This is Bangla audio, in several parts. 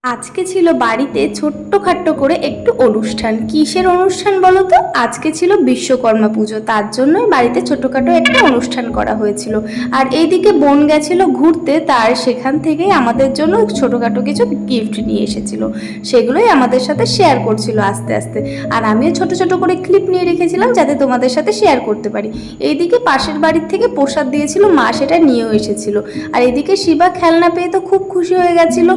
আজকে ছিল বাড়িতে ছোট্টখাট্ট করে একটু অনুষ্ঠান। কিসের অনুষ্ঠান বলো তো? আজকে ছিল বিশ্বকর্মা পুজো, তার জন্যই বাড়িতে ছোটখাটো একটা অনুষ্ঠান করা হয়েছিল। আর এইদিকে বোন গেছিল ঘুরতে, তার সেখান থেকেই আমাদের জন্য ছোটখাটো কিছু গিফট নিয়ে এসেছিল, সেগুলোই আমাদের সাথে শেয়ার করছিল আস্তে আস্তে। আর আমিও ছোট ছোট করে ক্লিপ নিয়ে রেখেছিলাম যাতে তোমাদের সাথে শেয়ার করতে পারি। এইদিকে পাশের বাড়ির থেকে প্রসাদ দিয়েছিল মা, সেটা নিয়েও এসেছিল। আর এদিকে শিবা খেলনা পেয়ে তো খুব খুশি হয়ে গেছিল।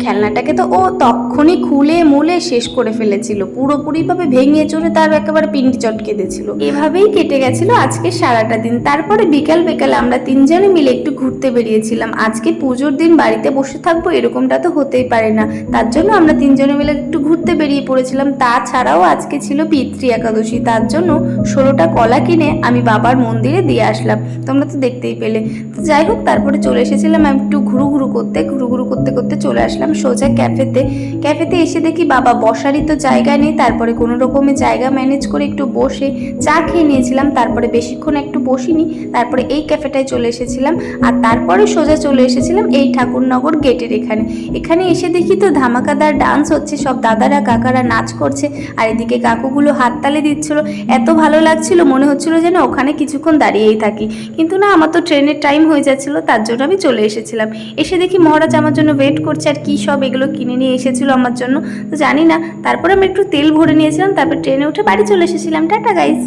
খেলনাটাকে তো ও তখনই খুলে মুলে শেষ করে ফেলেছিল, পুরোপুরিভাবে ভেঙে চড়ে তার একেবারে পিন্ডি চটকে দিয়েছিল। এভাবেই কেটে গেছিল আজকে সারাটা দিন। তারপরে বিকাল বিকালে আমরা তিনজনে মিলে একটু ঘুরতে বেরিয়েছিলাম। আজকে পুজোর দিন বাড়িতে বসে থাকবো এরকমটা তো হতেই পারে না, তার জন্য আমরা তিনজনে মিলে একটু ঘুরতে বেরিয়ে পড়েছিলাম। তাছাড়াও আজকে ছিল পিতৃ একাদশী, তার জন্য 16টা কলা কিনে আমি বাবার মন্দিরে দিয়ে আসলাম, তোমরা তো দেখতেই পেলে। তো যাই হোক, তারপরে চলে এসেছিলাম আমি একটু ঘুরু ঘুরু করতে করতে চলে আসলাম সোজা ক্যাফেতে এসে দেখি বাবা বসারই তো জায়গা নেই। তারপরে কোনো রকমের জায়গা ম্যানেজ করে একটু বসে চা খেয়ে নিয়েছিলাম। তারপরে বেশিক্ষণ একটু বসিনি, তারপরে এই ক্যাফেটায় চলে এসেছিলাম। আর তারপরে সোজা চলে এসেছিলাম এই ঠাকুরনগর গেটের এখানে এসে দেখি তো ধামাকাদার ডান্স হচ্ছে, সব দাদারা কাকারা নাচ করছে, আর এদিকে কাকুগুলো হাততালি দিচ্ছিল। এত ভালো লাগছিল, মনে হচ্ছিল যেন ওখানে কিছুক্ষণ দাঁড়িয়েই থাকি। কিন্তু না, আমার তো ট্রেনের টাইম হয়ে যাচ্ছিল, তার জন্য আমি চলে এসেছিলাম। এসে দেখি মহারাজ আমার জন্য ওয়েট করছে, আর কি সব এগুলো কিনে নিয়ে এসেছিল আমার জন্য তো জানি না। তারপরে আমি একটু তেল ভরে নিয়েছিলাম, তারপর ট্রেনে উঠে বাড়ি চলে এসেছিলাম। Tata guys.